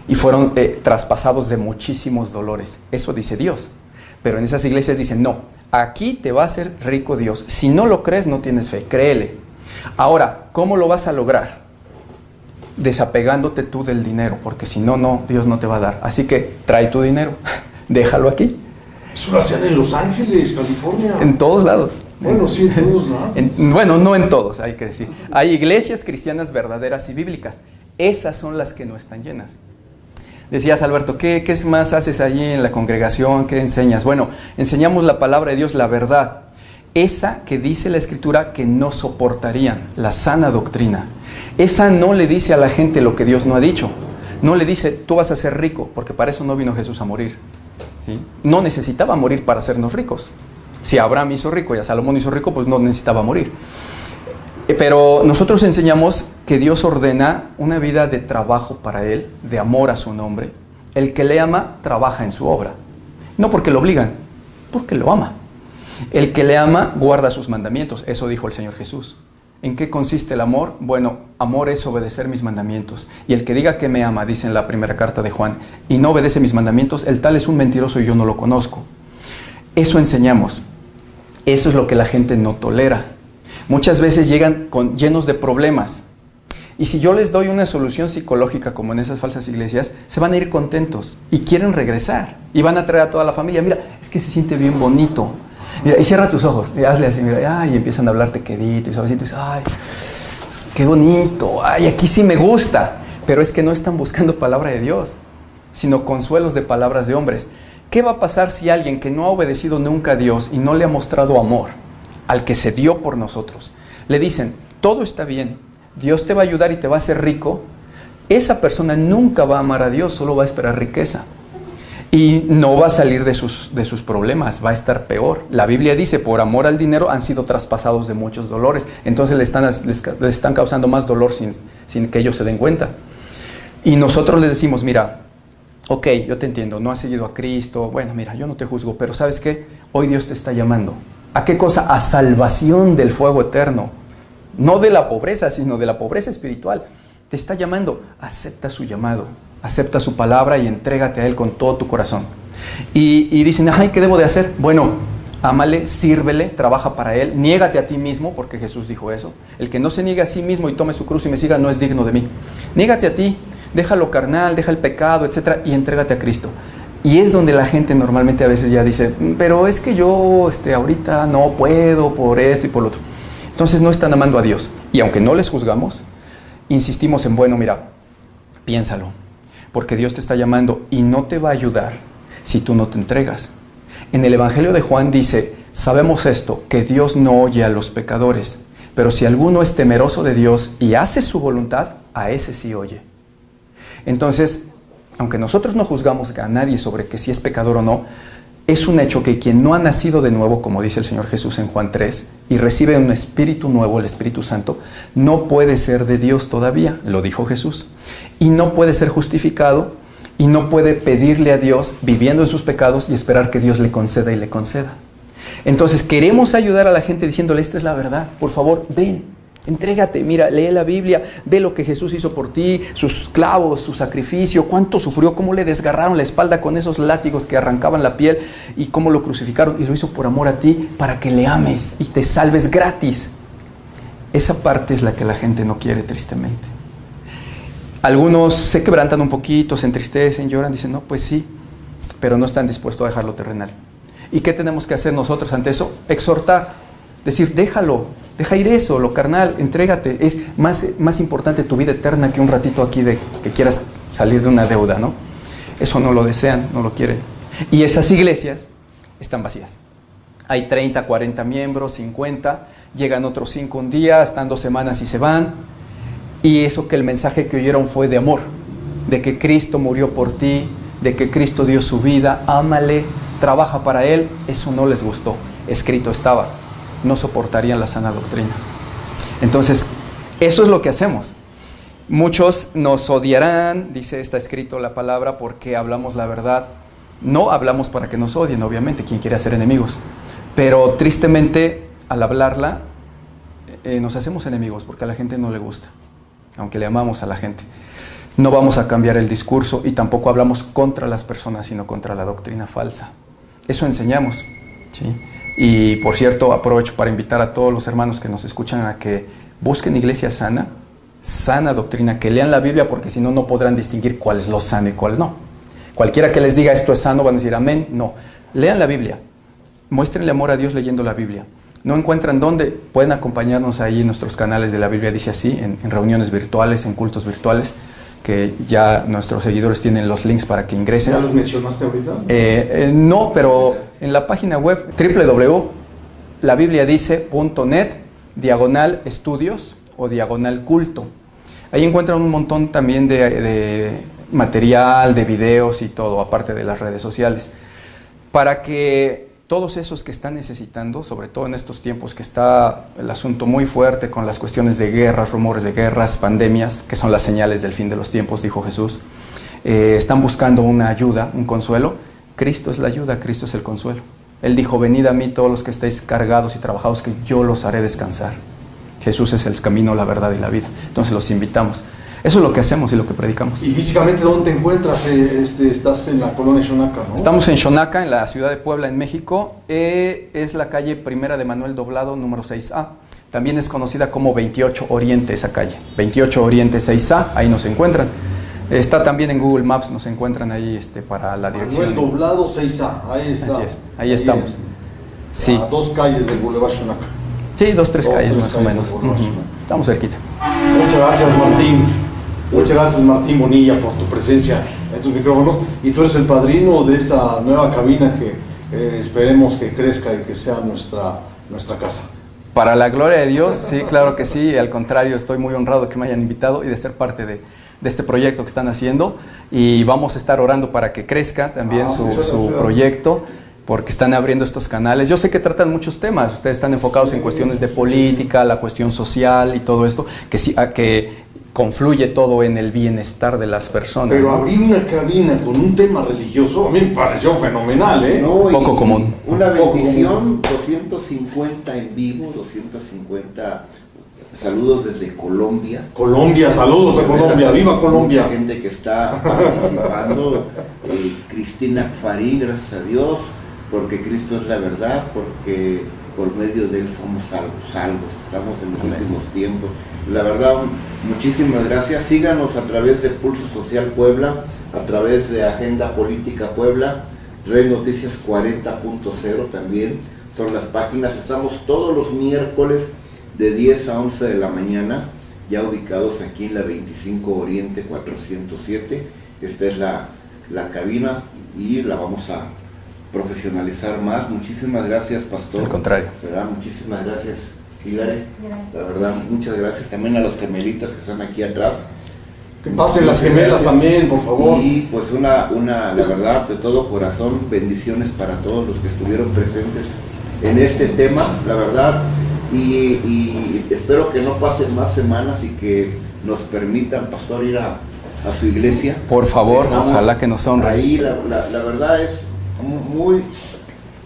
y fueron traspasados de muchísimos dolores. Eso dice Dios. Pero en esas iglesias dicen, no, aquí te va a hacer rico Dios. Si no lo crees, no tienes fe, créele. Ahora, ¿cómo lo vas a lograr? Desapegándote tú del dinero, porque si no, Dios no te va a dar. Así que trae tu dinero, déjalo aquí. Eso lo hacían en Los Ángeles, California. En todos lados. Bueno, sí, en todos lados. Bueno, no en todos, hay que decir. Hay iglesias cristianas verdaderas y bíblicas. Esas son las que no están llenas. Decías, Alberto, ¿qué más haces allí en la congregación? ¿Qué enseñas? Bueno, enseñamos la palabra de Dios, la verdad. Esa que dice la Escritura que no soportarían, la sana doctrina. Esa no le dice a la gente lo que Dios no ha dicho. No le dice, tú vas a ser rico, porque para eso no vino Jesús a morir. ¿Sí? No necesitaba morir para hacernos ricos. Si Abraham hizo rico y a Salomón hizo rico, pues no necesitaba morir. Pero nosotros enseñamos que Dios ordena una vida de trabajo para Él, de amor a su nombre. El que le ama, trabaja en su obra. No porque lo obligan, porque lo ama. El que le ama, guarda sus mandamientos. Eso dijo el Señor Jesús. ¿En qué consiste el amor? Bueno, amor es obedecer mis mandamientos. Y el que diga que me ama, dice en la primera carta de Juan, y no obedece mis mandamientos, el tal es un mentiroso y yo no lo conozco. Eso enseñamos. Eso es lo que la gente no tolera. Muchas veces llegan llenos de problemas. Y si yo les doy una solución psicológica como en esas falsas iglesias, se van a ir contentos y quieren regresar. Y van a traer a toda la familia. Mira, es que se siente bien bonito. Mira, y cierra tus ojos, y hazle así, mira, y empiezan a hablarte quedito y suavecito, y dices, ay, qué bonito, ay, aquí sí me gusta. Pero es que no están buscando palabra de Dios, sino consuelos de palabras de hombres. ¿Qué va a pasar si alguien que no ha obedecido nunca a Dios y no le ha mostrado amor al que se dio por nosotros, le dicen, todo está bien, Dios te va a ayudar y te va a hacer rico? Esa persona nunca va a amar a Dios, solo va a esperar riqueza. Y no va a salir de sus problemas, va a estar peor. La Biblia dice, por amor al dinero han sido traspasados de muchos dolores. Entonces les están causando más dolor sin que ellos se den cuenta. Y nosotros les decimos, mira, ok, yo te entiendo, no has seguido a Cristo. Bueno, mira, yo no te juzgo, pero ¿sabes qué? Hoy Dios te está llamando. ¿A qué cosa? A salvación del fuego eterno. No de la pobreza, sino de la pobreza espiritual. Te está llamando, acepta su llamado. Acepta su palabra y entrégate a Él con todo tu corazón. Y dicen, ay, ¿qué debo de hacer? Bueno, ámale, sírvele, trabaja para Él, niégate a ti mismo, porque Jesús dijo eso. El que no se niegue a sí mismo y tome su cruz y me siga no es digno de mí. Niégate a ti, deja lo carnal, deja el pecado, etcétera, y entrégate a Cristo. Y es donde la gente normalmente a veces ya dice, pero es que yo ahorita no puedo por esto y por lo otro. Entonces no están amando a Dios. Y aunque no les juzgamos, insistimos en, bueno, mira, piénsalo. Porque Dios te está llamando y no te va a ayudar si tú no te entregas. En el Evangelio de Juan dice, sabemos esto, que Dios no oye a los pecadores, pero si alguno es temeroso de Dios y hace su voluntad, a ese sí oye. Entonces, aunque nosotros no juzgamos a nadie sobre que si es pecador o no, es un hecho que quien no ha nacido de nuevo, como dice el Señor Jesús en Juan 3, y recibe un espíritu nuevo, el Espíritu Santo, no puede ser de Dios todavía, lo dijo Jesús, y no puede ser justificado, y no puede pedirle a Dios, viviendo en sus pecados, y esperar que Dios le conceda y le conceda. Entonces queremos ayudar a la gente diciéndole, esta es la verdad, por favor, ven. Entrégate, mira, lee la Biblia, ve lo que Jesús hizo por ti, sus clavos, su sacrificio, cuánto sufrió, cómo le desgarraron la espalda con esos látigos que arrancaban la piel y cómo lo crucificaron y lo hizo por amor a ti para que le ames y te salves gratis. Esa parte es la que la gente no quiere, tristemente. Algunos se quebrantan un poquito, se entristecen, lloran, dicen, no, pues sí, pero no están dispuestos a dejar lo terrenal. ¿Y qué tenemos que hacer nosotros ante eso? Exhortar, decir, déjalo. Deja ir eso, lo carnal, entrégate. Es más importante tu vida eterna que un ratito aquí de que quieras salir de una deuda, ¿no? Eso no lo desean, no lo quieren. Y esas iglesias están vacías. Hay 30, 40 miembros, 50, llegan otros 5 un día, están 2 semanas y se van. Y eso que el mensaje que oyeron fue de amor, de que Cristo murió por ti, de que Cristo dio su vida, ámale, trabaja para Él, eso no les gustó. Escrito estaba. No soportarían la sana doctrina. Entonces, eso es lo que hacemos. Muchos nos odiarán, dice, está escrito la palabra, porque hablamos la verdad. No hablamos para que nos odien, obviamente, quien quiere hacer enemigos. Pero tristemente, al hablarla, nos hacemos enemigos, porque a la gente no le gusta, aunque le amamos a la gente. No vamos a cambiar el discurso y tampoco hablamos contra las personas, sino contra la doctrina falsa. Eso enseñamos, ¿sí? Y por cierto, aprovecho para invitar a todos los hermanos que nos escuchan a que busquen iglesia sana doctrina, que lean la Biblia, porque si no, no podrán distinguir cuál es lo sano y cuál no. Cualquiera que les diga esto es sano van a decir amén, no. Lean la Biblia, muéstrenle amor a Dios leyendo la Biblia. No encuentran dónde, pueden acompañarnos ahí en nuestros canales de la Biblia, dice así, en reuniones virtuales, en cultos virtuales, que ya nuestros seguidores tienen los links para que ingresen. ¿Ya los mencionaste ahorita? No, pero en la página web www.labibliadice.net/estudios o /culto. Ahí encuentran un montón también de material, de videos y todo, aparte de las redes sociales, para que todos esos que están necesitando, sobre todo en estos tiempos que está el asunto muy fuerte con las cuestiones de guerras, rumores de guerras, pandemias, que son las señales del fin de los tiempos, dijo Jesús, están buscando una ayuda, un consuelo. Cristo es la ayuda, Cristo es el consuelo. Él dijo, venid a mí todos los que estáis cargados y trabajados, que yo los haré descansar. Jesús es el camino, la verdad y la vida. Entonces los invitamos. Eso es lo que hacemos y lo que predicamos. ¿Y físicamente dónde te encuentras? Estás en la colonia Xonaca, ¿no? Estamos en Xonaca, en la ciudad de Puebla, en México. Es la calle Primera de Manuel Doblado, número 6A. También es conocida como 28 Oriente esa calle. 28 Oriente 6A, ahí nos encuentran. Está también en Google Maps, nos encuentran ahí para la dirección. Manuel Doblado 6A, ahí está. Así es, ahí estamos. Sí. A 2 calles del Boulevard Xonaca. Sí, 2-3 calles más o calles menos. del Boulevard Xonaca. Estamos cerquita. Muchas gracias, Martín. Muchas gracias, Martín Bonilla, por tu presencia en estos micrófonos. Y tú eres el padrino de esta nueva cabina que esperemos que crezca y que sea nuestra casa. Para la gloria de Dios, sí, claro que sí. Al contrario, estoy muy honrado que me hayan invitado y de ser parte de este proyecto que están haciendo. Y vamos a estar orando para que crezca también su proyecto, porque están abriendo estos canales. Yo sé que tratan muchos temas. Ustedes están enfocados en cuestiones de política, la cuestión social y todo esto, que sí, que confluye todo en el bienestar de las personas. Pero abrir una cabina con un tema religioso a mí me pareció fenomenal, ¿eh? No, poco común. Una bendición, 250 en vivo, 250 saludos desde Colombia. Colombia, saludos a Colombia, viva Colombia. Mucha gente que está participando. Cristina Farín, gracias a Dios, porque Cristo es la verdad, porque por medio de Él somos salvos. Estamos en los últimos tiempos. La verdad, muchísimas gracias. Síganos a través de Pulso Social Puebla, a través de Agenda Política Puebla, Red Noticias 40.0 también. Son las páginas. Estamos todos los miércoles de 10 a 11 de la mañana, ya ubicados aquí en la 25 Oriente 407. Esta es la cabina y la vamos a profesionalizar más. Muchísimas gracias, pastor. Al contrario. ¿Verdad? Muchísimas gracias, Hígare. La verdad, muchas gracias también a las gemelitas que están aquí atrás. Que pasen las gemelas también, por favor. Y pues la verdad, de todo corazón, bendiciones para todos los que estuvieron presentes en este tema, la verdad. Y espero que no pasen más semanas y que nos permitan, pastor, ir a su iglesia. Por favor, ojalá que nos honre. Ahí la verdad es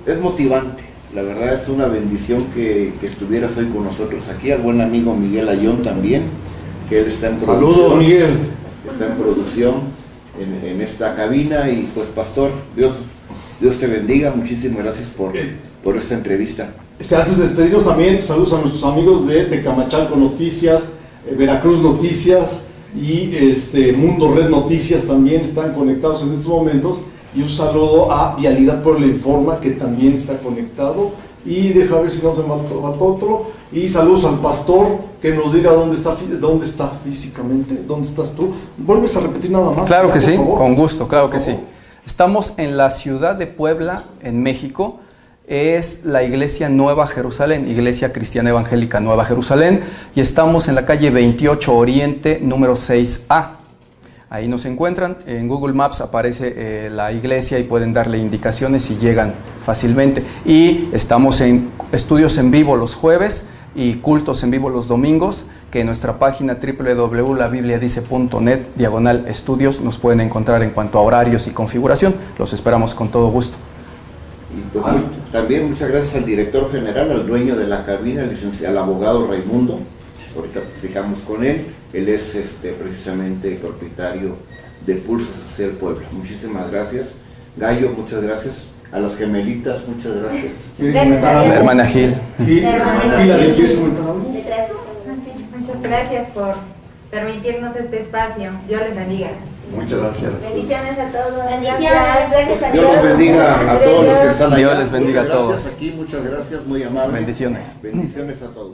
es motivante. La verdad es una bendición que estuvieras hoy con nosotros aquí. Al buen amigo Miguel Ayón también, que él está en producción. Saludos, Miguel. Está en producción en esta cabina. Y pues, pastor, Dios te bendiga. Muchísimas gracias por esta entrevista. Antes de despedirnos también, saludos a nuestros amigos de Tecamachalco Noticias, Veracruz Noticias y Mundo Red Noticias también están conectados en estos momentos. Y un saludo a Vialidad Puebla Informa, que también está conectado. Y deja ver si no se me falta otro. Y saludos al pastor, que nos diga dónde está físicamente, dónde estás tú. ¿Vuelves a repetir nada más? Claro que sí, favor? con gusto, claro que sí. Estamos en la ciudad de Puebla, en México. Es la Iglesia Nueva Jerusalén, Iglesia Cristiana Evangélica Nueva Jerusalén. Y estamos en la calle 28 Oriente, número 6A. Ahí nos encuentran, en Google Maps aparece la iglesia y pueden darle indicaciones si llegan fácilmente. Y estamos en estudios en vivo los jueves y cultos en vivo los domingos, que en nuestra página www.labibliadice.net/estudios nos pueden encontrar en cuanto a horarios y configuración. Los esperamos con todo gusto. Y pues, también muchas gracias al director general, al dueño de la cabina, al abogado Raimundo. Ahorita platicamos con él. Él es precisamente el propietario de Pulso Social Puebla. Muchísimas gracias. Gallo, muchas gracias. A las gemelitas, muchas gracias. ¿Quieren comentar algo? La hermana Gil. ¿Quieres comentar algo? Muchas gracias por permitirnos este espacio. Dios les bendiga. Muchas gracias. Bendiciones a todos. Gracias a Dios los bendiga a todos los que están allá. Dios les bendiga a Muchas todos. gracias aquí, muchas gracias, muy amables. Bendiciones. Bendiciones a todos.